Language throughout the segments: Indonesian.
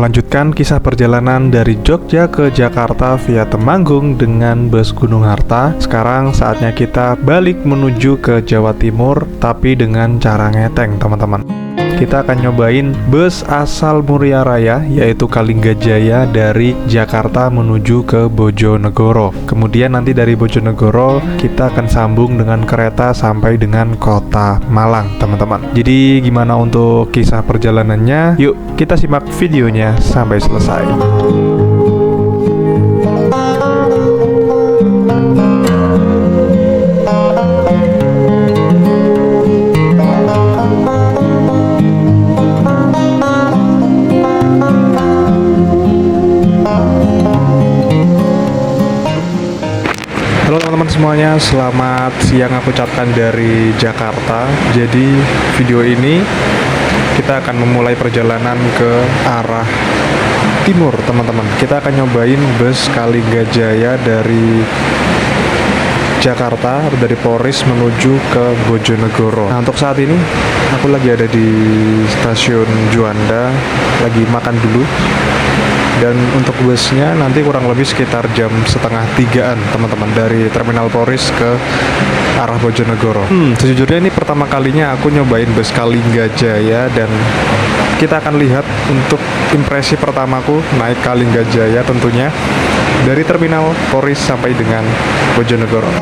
melanjutkan kisah perjalanan dari Jogja ke Jakarta via Temanggung dengan bus Gunung Harta. Sekarang saatnya kita balik menuju ke Jawa Timur, tapi dengan cara ngeteng, teman-teman. Kita akan nyobain bus asal Muria Raya, yaitu Kalinggajaya, dari Jakarta menuju ke Bojonegoro. Kemudian nanti dari Bojonegoro kita akan sambung dengan kereta sampai dengan kota Malang, teman-teman. Jadi gimana untuk kisah perjalanannya? Yuk kita simak videonya sampai selesai. Halo teman-teman semuanya, selamat siang aku ucapkan dari Jakarta. Jadi video ini kita akan memulai perjalanan ke arah timur, teman-teman. Kita akan nyobain bus Kalinggajaya dari Jakarta, dari Poris menuju ke Bojonegoro. Nah, untuk saat ini aku lagi ada di stasiun Juanda, lagi makan dulu. Dan untuk busnya nanti kurang lebih sekitar jam setengah 3-an, teman-teman, dari Terminal Poris ke arah Bojonegoro. Sejujurnya ini pertama kalinya aku nyobain bus Kalinggajaya, dan kita akan lihat untuk impresi pertamaku naik Kalinggajaya tentunya dari Terminal Poris sampai dengan Bojonegoro.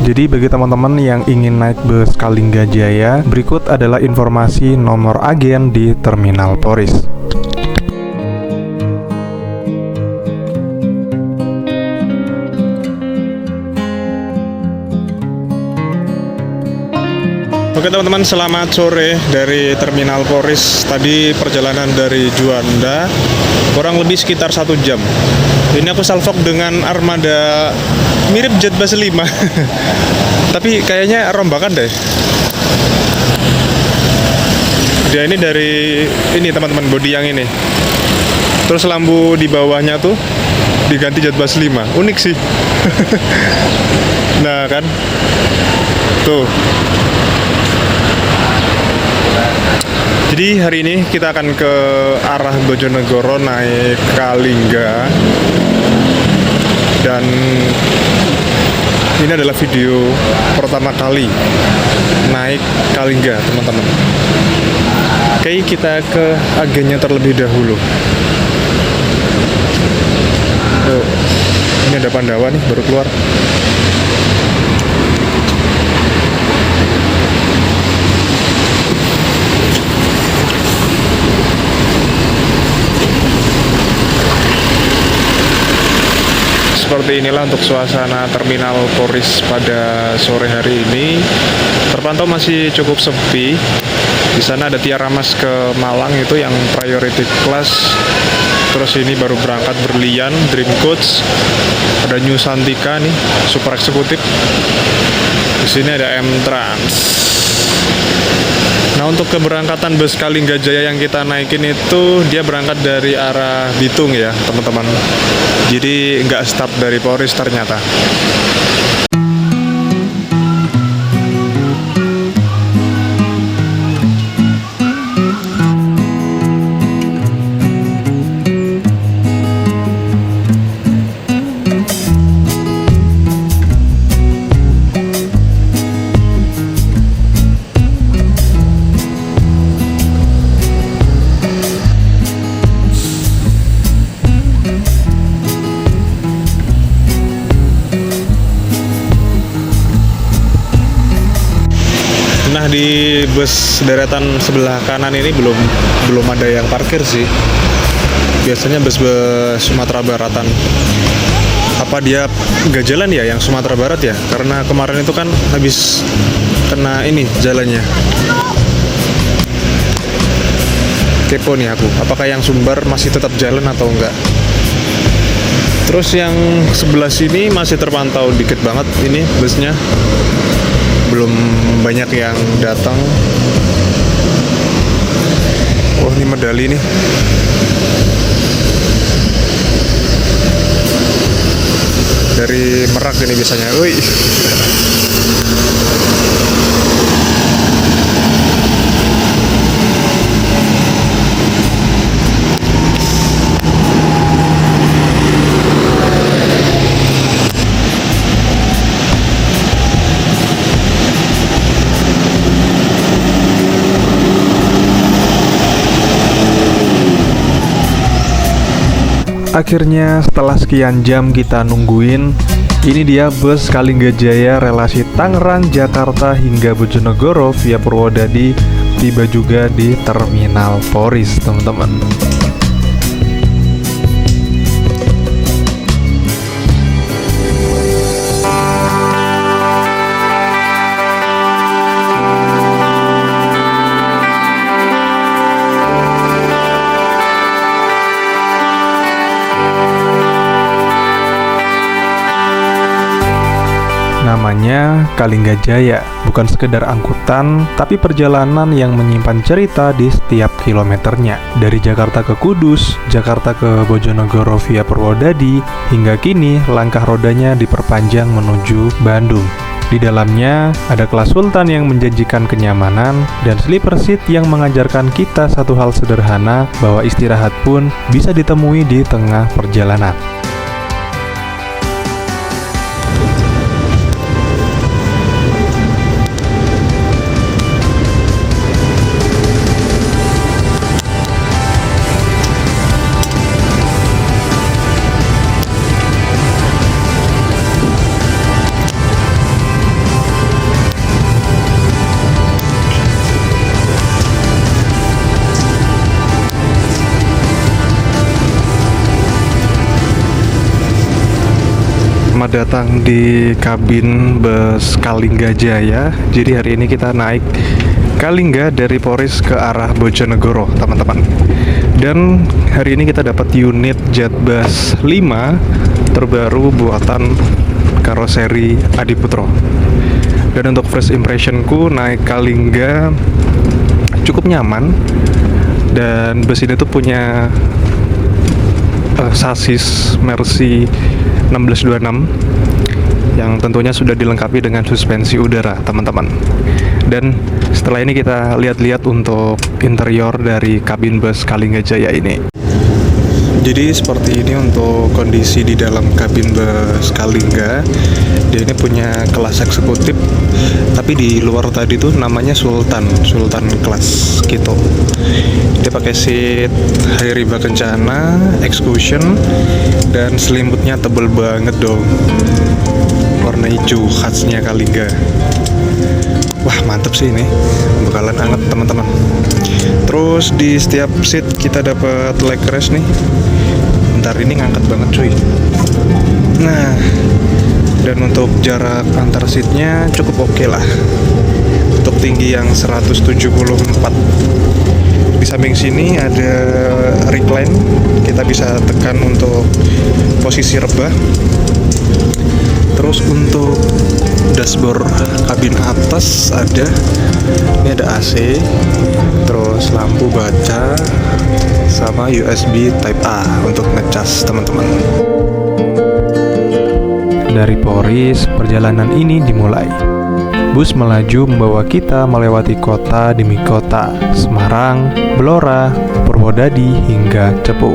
Jadi bagi teman-teman yang ingin naik bus Kalinggajaya, berikut adalah informasi nomor agen di Terminal Poris. Oke teman-teman, selamat sore dari Terminal Poris. Tadi perjalanan dari Juanda kurang lebih sekitar 1 jam. Ini aku salvok dengan armada mirip Jetbus 5 tapi kayaknya rombakan deh. Dia ini dari ini teman-teman, bodi yang ini, terus lampu di bawahnya tuh diganti Jetbus 5. Unik sih. Nah kan, tuh. Jadi hari ini kita akan ke arah Bojonegoro naik Kalingga. Dan ini adalah video pertama kali naik Kalingga, teman-teman. Oke, kita ke agennya terlebih dahulu. Oh, ini ada Pandawa nih, baru keluar. Seperti inilah untuk suasana Terminal Poris pada sore hari ini. Terpantau masih cukup sepi. Di sana ada Tiara Mas ke Malang, itu yang priority class. Terus ini baru berangkat Berlian, Dream Coach. Ada New Santika nih, super eksekutif. Di sini ada M-Trans. Nah, untuk keberangkatan bus Kalinggajaya yang kita naikin itu, dia berangkat dari arah Bitung ya, teman-teman. Jadi nggak start dari Poris ternyata. Nah, di bus deretan sebelah kanan ini belum ada yang parkir sih. Biasanya bus-bus Sumatera Baratan. Apa dia nggak jalan ya yang Sumatera Barat ya? Karena kemarin itu kan habis kena ini jalannya. Kepo nih aku, apakah yang Sumbar masih tetap jalan atau enggak? Terus yang sebelah sini masih terpantau dikit banget ini busnya. Belum banyak yang datang. Oh, ini medali nih. Dari Merak ini biasanya. Wih. Akhirnya setelah sekian jam kita nungguin, ini dia bus Kalinggajaya relasi Tangerang, Jakarta hingga Bojonegoro via Purwodadi tiba juga di Terminal Poris, teman-teman. Namanya Kalinggajaya, bukan sekedar angkutan, tapi perjalanan yang menyimpan cerita di setiap kilometernya. Dari Jakarta ke Kudus, Jakarta ke Bojonegoro via Purwodadi, hingga kini langkah rodanya diperpanjang menuju Bandung. Di dalamnya ada kelas sultan yang menjanjikan kenyamanan dan sleeper seat yang mengajarkan kita satu hal sederhana, bahwa istirahat pun bisa ditemui di tengah perjalanan. Selamat datang di kabin bus Kalinggajaya. Jadi hari ini kita naik Kalingga dari Poris ke arah Bojonegoro, teman-teman. Dan hari ini kita dapat unit Jatbus 5 terbaru buatan karoseri Adiputro. Dan untuk first impressionku naik Kalingga cukup nyaman. Dan bus ini tuh punya sasis Mercy 1626 yang tentunya sudah dilengkapi dengan suspensi udara, teman-teman. Dan setelah ini kita lihat-lihat untuk interior dari kabin bus Kalinggajaya ini. Jadi seperti ini untuk kondisi di dalam kabin bus Kalingga. Dia ini punya kelas eksekutif, tapi di luar tadi tuh namanya Sultan kelas gitu. Dia pakai seat Hari Riba Kencana, Excursion, dan selimutnya tebel banget dong. Warna hijau khasnya Kalingga. Wah, mantep sih ini, bakalan anget, teman-teman. Terus di setiap seat kita dapat leg rest nih. Bentar, ini ngangkat banget cuy. Nah, dan untuk jarak antar seatnya cukup oke lah. Untuk tinggi yang 174. Di samping sini ada recline, kita bisa tekan untuk posisi rebah. Terus untuk dashboard kabin atas ini ada AC, terus lampu baca, sama USB Type A untuk ngecas, teman-teman. Dari Poris, perjalanan ini dimulai. Bus melaju membawa kita melewati kota demi kota, Semarang, Blora, Purwodadi, hingga Cepu.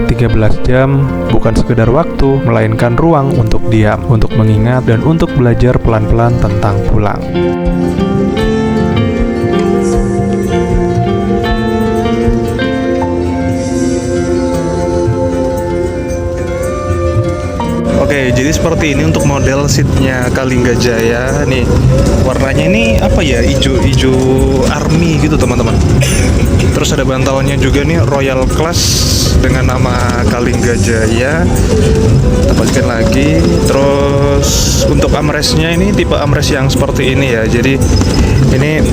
13 jam bukan sekedar waktu, melainkan ruang untuk diam, untuk mengingat, dan untuk belajar pelan-pelan tentang pulang. Oke, jadi seperti ini untuk model seatnya Kalinggajaya. Nih, warnanya ini apa ya? Hijau army gitu, teman-teman. Terus ada bantalnya juga nih, Royal Class dengan nama Kalinggajaya. Kita pastikan lagi. Terus untuk armrestnya ini tipe armrest yang seperti ini ya. Jadi ini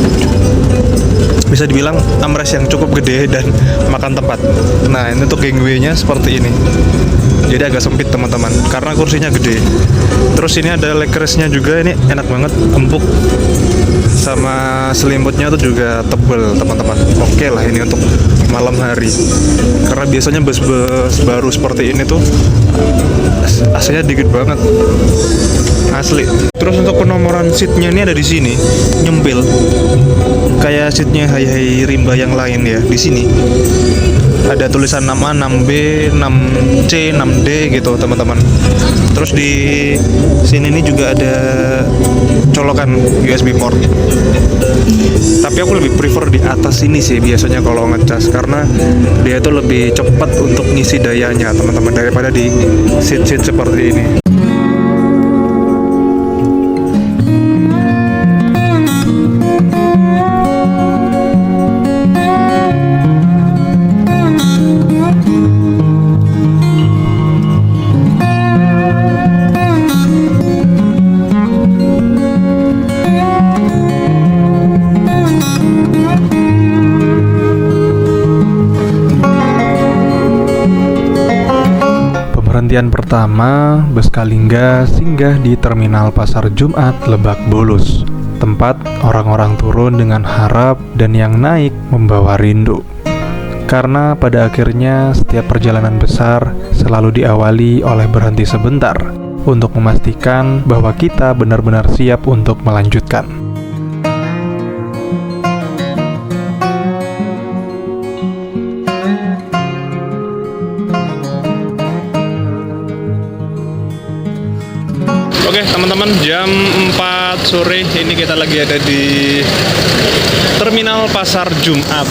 bisa dibilang armrest yang cukup gede dan makan tempat. Nah, ini untuk gangway-nya seperti ini. Jadi agak sempit, teman-teman, karena kursinya gede. Terus ini ada leg rest-nya juga, ini enak banget, empuk. Sama selimutnya tuh juga tebel, teman-teman. Oke lah ini untuk malam hari. Karena biasanya bus-bus baru seperti ini tuh AC-nya dikit banget. Asli. Terus untuk penomoran seatnya ini ada di sini, nyempil. Kayak seatnya Hai Rimba yang lain ya, di sini. Ada tulisan 6A, 6B, 6C, 6D gitu, teman-teman. Terus di sini nih juga ada colokan USB port. Tapi aku lebih prefer di atas ini sih biasanya kalau ngecas, karena dia itu lebih cepat untuk ngisi dayanya teman-teman daripada di seat seperti ini. Perhentian pertama, bus Kalingga singgah di Terminal Pasar Jumat, Lebak Bulus. Tempat orang-orang turun dengan harap dan yang naik membawa rindu. Karena pada akhirnya setiap perjalanan besar selalu diawali oleh berhenti sebentar untuk memastikan bahwa kita benar-benar siap untuk melanjutkan. Oke teman-teman, jam 4 sore ini kita lagi ada di Terminal Pasar Jumat.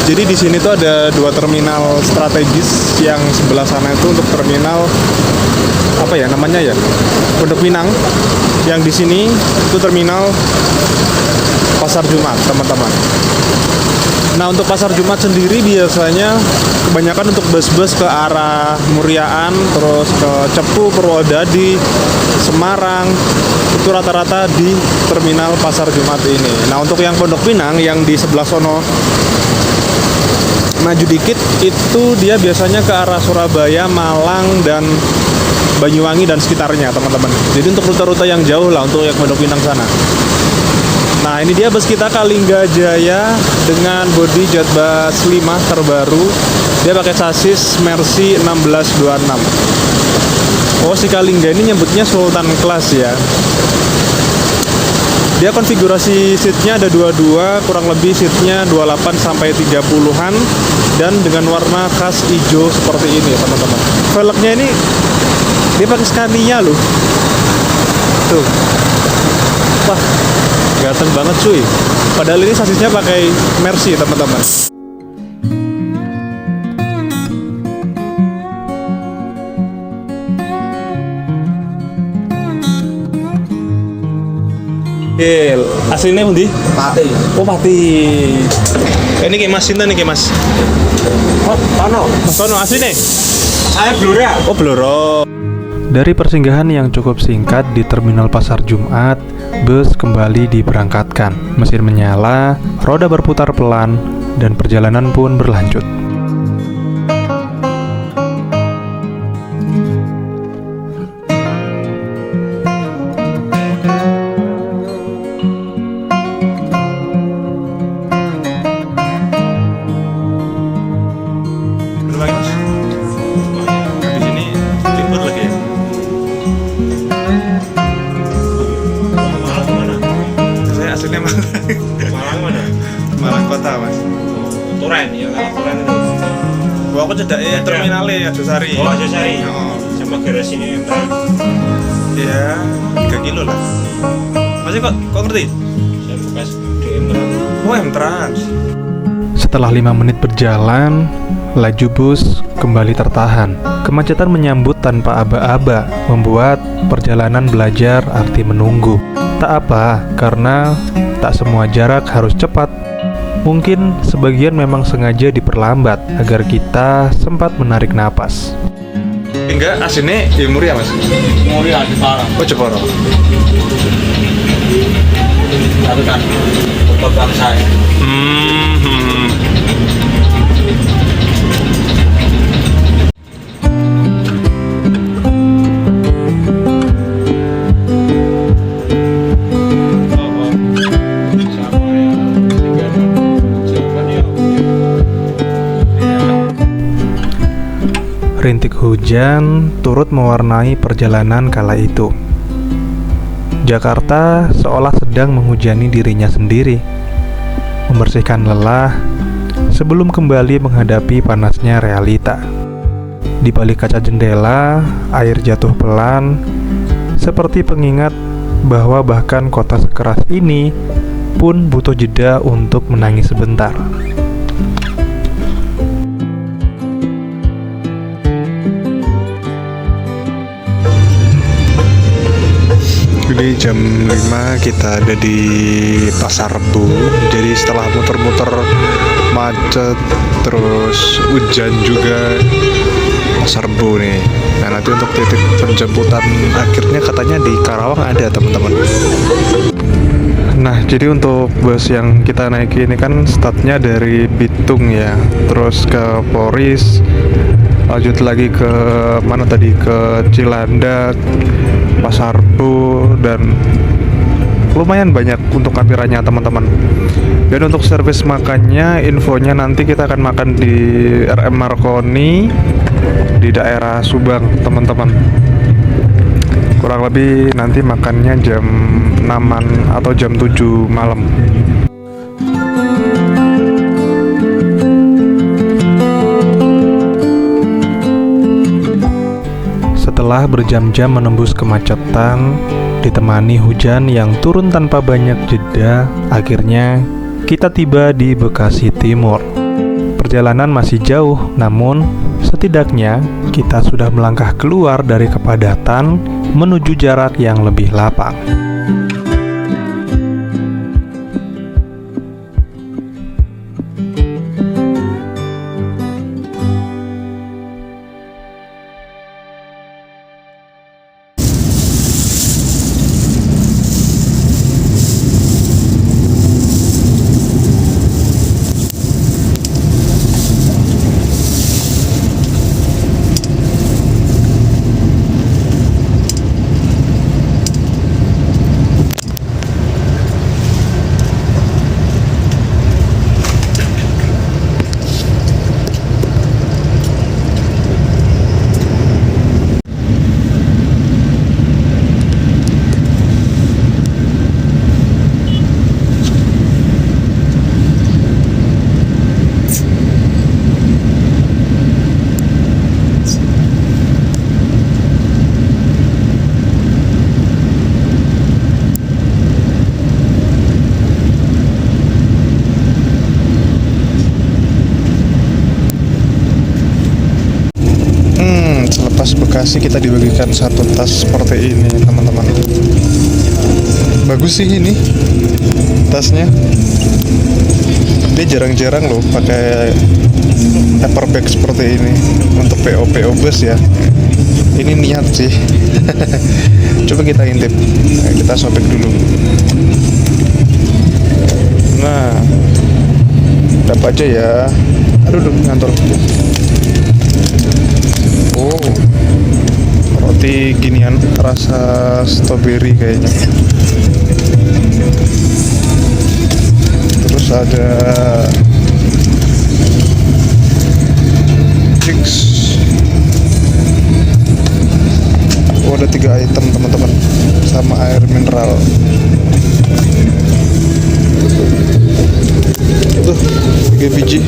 Jadi di sini tuh ada dua terminal strategis. Yang sebelah sana itu untuk terminal apa ya namanya ya, Pondok Pinang. Yang di sini itu terminal Pasar Jumat teman-teman. Nah untuk Pasar Jumat sendiri biasanya kebanyakan untuk bus-bus ke arah Muryaan, terus ke Cepu, Purwodadi, Semarang, itu rata-rata di terminal Pasar Jumat ini. Nah untuk yang Pondok Pinang yang di sebelah sono maju dikit, itu dia biasanya ke arah Surabaya, Malang, dan Banyuwangi dan sekitarnya teman-teman. Jadi untuk rute-rute yang jauh lah untuk yang Pondok Pinang sana. Nah ini dia bus kita Kalingga Jaya dengan bodi Jatbas 5 terbaru. Dia pakai sasis Mercy 1626. Oh si Kalingga ini nyebutnya Sultan Class ya. Dia konfigurasi seatnya ada 22, kurang lebih seatnya 28 sampai 30-an, dan dengan warna khas hijau seperti ini ya teman-teman. Velgnya ini dia pakai Scania loh. Tuh. Wah, ganteng banget cuy. Padahal ini sasisnya pakai Mercy teman-teman. Aslinya pundi? Pati. Oh Pati. Ini kayak Mas Sinta nih kayak Mas. Oh, Tono aslinya? Saya Blora. Oh Blora. Dari persinggahan yang cukup singkat di Terminal Pasar Jumat, bus kembali diberangkatkan. Mesin menyala, roda berputar pelan, dan perjalanan pun berlanjut. Malang mana? Malang Kota Mas. Turen, ya kalau Turen itu. Wah aku cedaknya terminalnya ya Josari. Oh Josari. Oh. Sama garasi ini yang Ya 3 kilo lah. Masih kok ngerti? saya bekas DM Trans. Oh M-Trans. Setelah 5 menit berjalan, laju bus kembali tertahan. Kemacetan menyambut tanpa aba-aba, membuat perjalanan belajar arti menunggu. Tak apa, karena tak semua jarak harus cepat. Mungkin sebagian memang sengaja diperlambat agar kita sempat menarik napas. Enggak, aslinya ya Muria Mas. Muria di Parang. Oh Jeporo. Tapi kan untuk bangsa ya. Rintik hujan turut mewarnai perjalanan kala itu. Jakarta seolah sedang menghujani dirinya sendiri, membersihkan lelah sebelum kembali menghadapi panasnya realita. Di balik kaca jendela, air jatuh pelan, seperti pengingat bahwa bahkan kota sekeras ini pun butuh jeda untuk menangis sebentar. Jadi jam 5 kita ada di Pasar Rebo. Jadi setelah muter-muter macet terus hujan juga, Pasar Rebo nih. Nah, nanti untuk titik penjemputan akhirnya katanya di Karawang ada, teman-teman. Nah, jadi untuk bus yang kita naiki ini kan startnya dari Bitung ya, terus ke Poris, lanjut lagi ke mana tadi, ke Cilandak, Pasar Rebo, dan lumayan banyak untuk kampirannya, teman-teman. Dan untuk servis makannya, infonya nanti kita akan makan di RM Marconi di daerah Subang, teman-teman. Kurang lebih nanti makannya jam 6-an atau jam 7 malam. Setelah berjam-jam menembus kemacetan, ditemani hujan yang turun tanpa banyak jeda, akhirnya kita tiba di Bekasi Timur. Perjalanan masih jauh, namun setidaknya kita sudah melangkah keluar dari kepadatan menuju jarak yang lebih lapang. Selepas Bekasi kita dibagikan satu tas seperti ini, teman-teman. Bagus sih ini tasnya. Dia jarang-jarang loh pakai paper bag seperti ini untuk PO bus ya. Ini niat sih. Coba kita intip. Nah, kita sobek dulu. Nah, dapat aja ya. Aduh, ngantor. Oh, roti ginian rasa strawberry kayaknya. Terus ada Chicks. Oh, ada 3 item, teman-teman, sama air mineral. Tuh, 3 biji.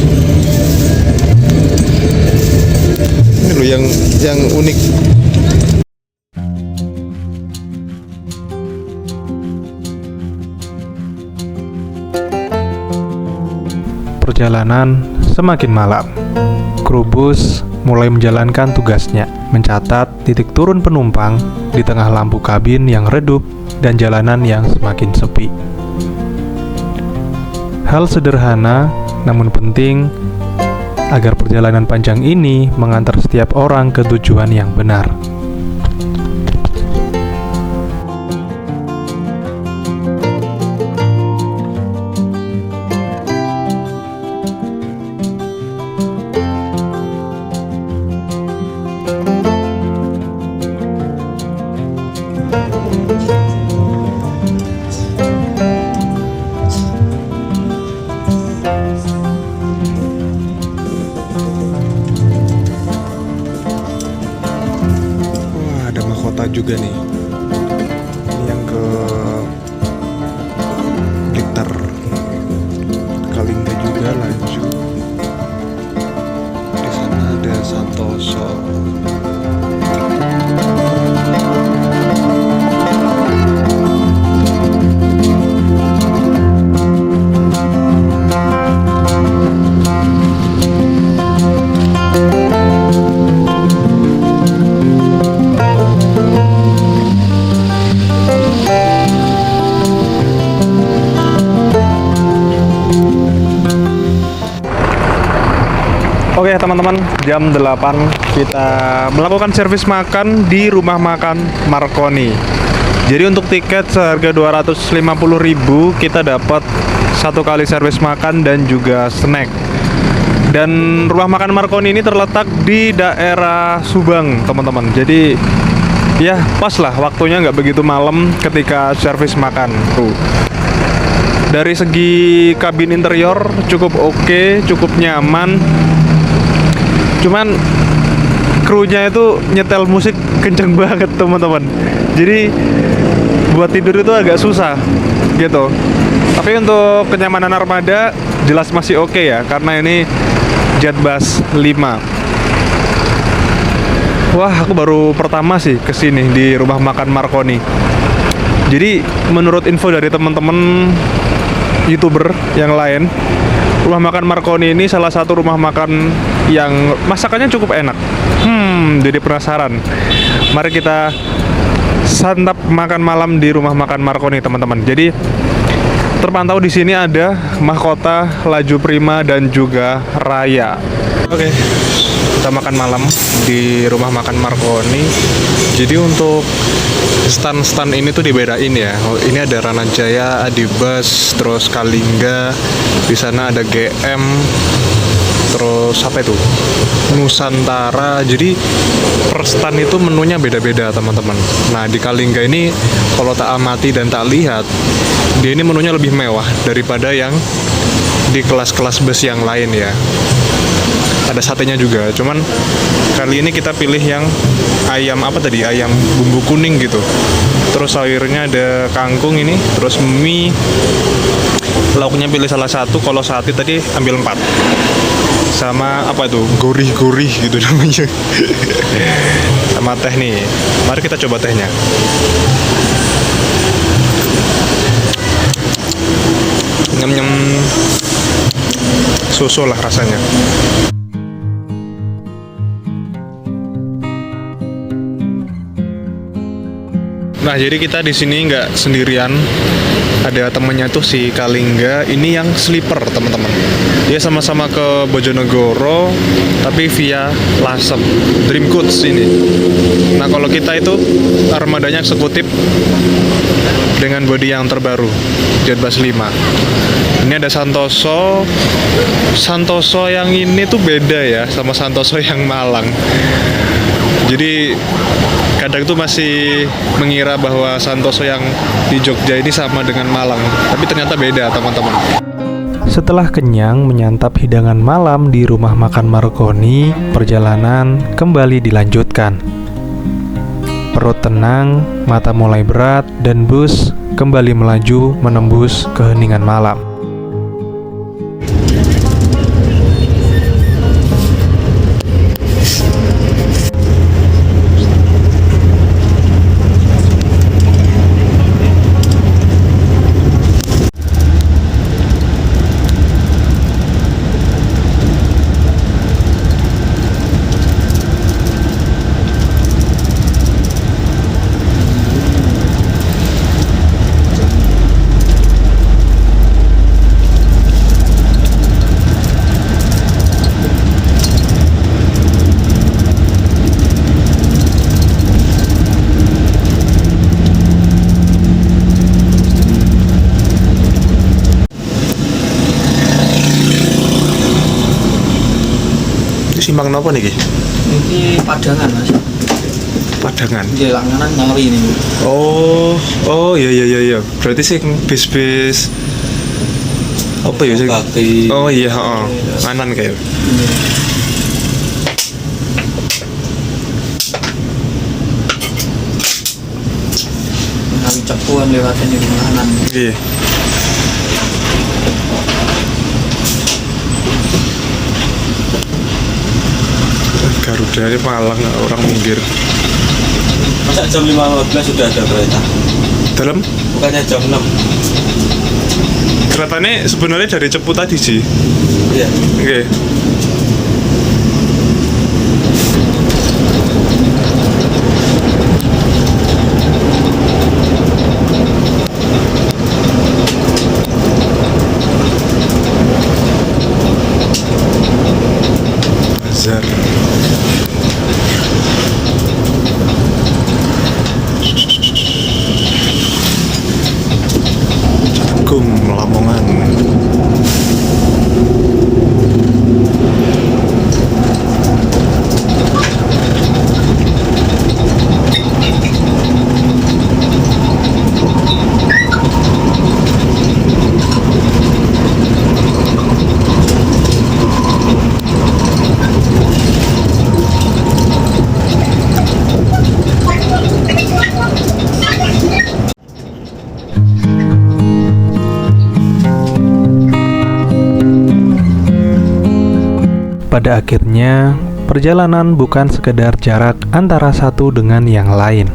Ini loh yang unik. Perjalanan semakin malam. Kru bus mulai menjalankan tugasnya, mencatat titik turun penumpang di tengah lampu kabin yang redup dan jalanan yang semakin sepi. Hal sederhana namun penting agar perjalanan panjang ini mengantar setiap orang ke tujuan yang benar. Oke teman-teman, jam 8 kita melakukan servis makan di rumah makan Marconi. Jadi untuk tiket seharga 250.000 kita dapat 1 kali servis makan dan juga snack. Dan rumah makan Marconi ini terletak di daerah Subang teman-teman. Jadi ya pas lah waktunya, nggak begitu malam ketika servis makan tuh. Dari segi kabin interior cukup oke, cukup nyaman. Cuman krunya itu nyetel musik kenceng banget teman-teman. Jadi buat tidur itu agak susah gitu. Tapi untuk kenyamanan armada jelas masih oke ya, karena ini Jetbus 5. Wah, aku baru pertama sih kesini di rumah makan Marconi. Jadi menurut info dari teman-teman YouTuber yang lain, rumah makan Marconi ini salah satu rumah makan yang masakannya cukup enak. Jadi penasaran. Mari kita santap makan malam di rumah makan Marconi, teman-teman. Jadi terpantau di sini ada Mahkota, Laju Prima, dan juga Raya. Oke, kita makan malam di rumah makan Marconi. Jadi untuk stand-stand ini tuh dibedain ya. Oh, ini ada Ranajaya, Adibus, terus Kalingga. Di sana ada GM. Terus apa itu? Nusantara. Jadi per stand itu menunya beda-beda, teman-teman. Nah, di Kalingga ini kalau tak amati dan tak lihat, dia ini menunya lebih mewah daripada yang di kelas-kelas bus yang lain ya. Ada satenya juga, cuman kali ini kita pilih yang ayam apa tadi, ayam bumbu kuning gitu. Terus sayurnya ada kangkung ini, terus mie, lauknya pilih salah satu. Kalau sate tadi ambil 4, sama apa itu, gurih-gurih gitu namanya. Sama teh nih, mari kita coba tehnya. Nyem-nyem, susu lah rasanya. Nah, jadi kita di sini nggak sendirian. Ada temennya tuh si Kalingga. Ini yang sleeper, teman-teman. Dia sama-sama ke Bojonegoro, tapi via Lasem, Dream Goods ini. Nah, kalau kita itu armadanya eksekutif dengan bodi yang terbaru, Jetbus 5. Ini ada Santoso. Santoso yang ini tuh beda ya sama Santoso yang Malang. Jadi kadang tuh masih mengira bahwa Santoso yang di Jogja ini sama dengan Malang, tapi ternyata beda, teman-teman. Setelah kenyang menyantap hidangan malam di rumah makan Marconi, perjalanan kembali dilanjutkan. Perut tenang, mata mulai berat, dan bus kembali melaju menembus keheningan malam. Simpang nopo niki? Ini Padangan, Mas. Padangan. Iya, langganan Ngawi ini. Oh, iya. Berarti sih bis-bis apa ya sih? Oh iya, heeh. Anan kayak. Ngawi Cepuan lewatin di Nganan. Iya. Garuda ini Malang, orang minggir. Masa jam 15 sudah ada kereta? Dalam? Bukannya jam 6? Keretanya sebenarnya dari Cepu tadi sih. Iya. Oke. Agung Lamongan. Pada akhirnya, perjalanan bukan sekedar jarak antara satu dengan yang lain,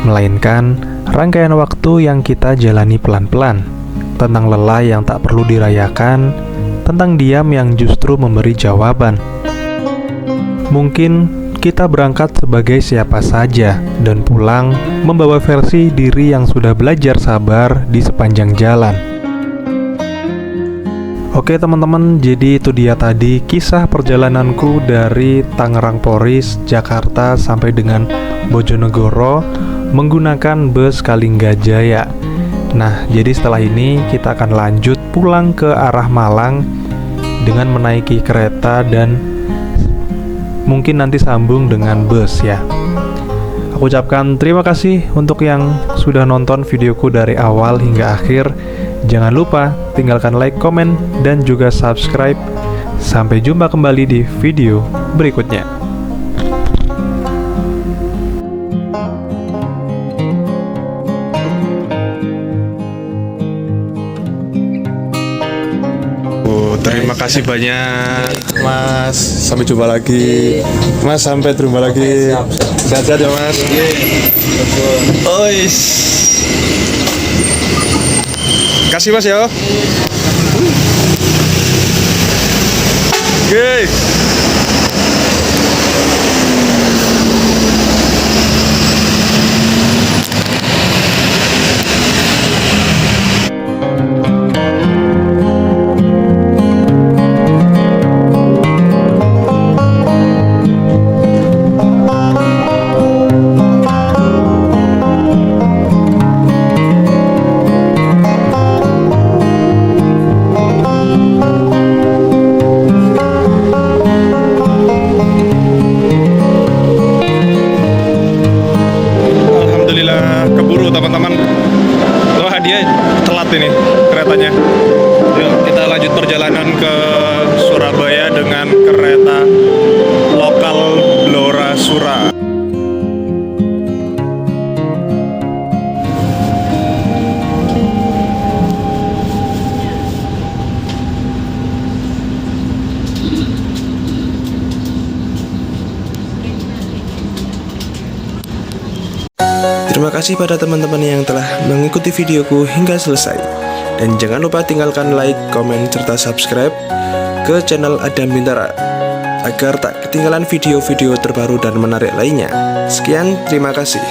melainkan rangkaian waktu yang kita jalani pelan-pelan, tentang lelah yang tak perlu dirayakan, tentang diam yang justru memberi jawaban. Mungkin kita berangkat sebagai siapa saja dan pulang membawa versi diri yang sudah belajar sabar di sepanjang jalan. Oke teman-teman, jadi itu dia tadi kisah perjalananku dari Tangerang Poris, Jakarta sampai dengan Bojonegoro menggunakan bus Kalinggajaya. Nah, jadi setelah ini kita akan lanjut pulang ke arah Malang dengan menaiki kereta dan mungkin nanti sambung dengan bus ya. Aku ucapkan terima kasih untuk yang sudah nonton videoku dari awal hingga akhir. Jangan lupa tinggalkan like, komen, dan juga subscribe. Sampai jumpa kembali di video berikutnya. Terima kasih banyak Mas. Sampai jumpa lagi Mas, sampai jumpa lagi. Sehat-sehat ya Mas. Ois. Kasih Mas ya. Oke. Teman-teman, wah dia telat ini keretanya. Yuk kita lanjut perjalanan ke Surabaya dengan kereta lokal Blora Sura. Terima kasih pada teman-teman yang telah mengikuti videoku hingga selesai. Dan jangan lupa tinggalkan like, komen, serta subscribe ke channel Adam Bintara agar tak ketinggalan video-video terbaru dan menarik lainnya. Sekian, terima kasih.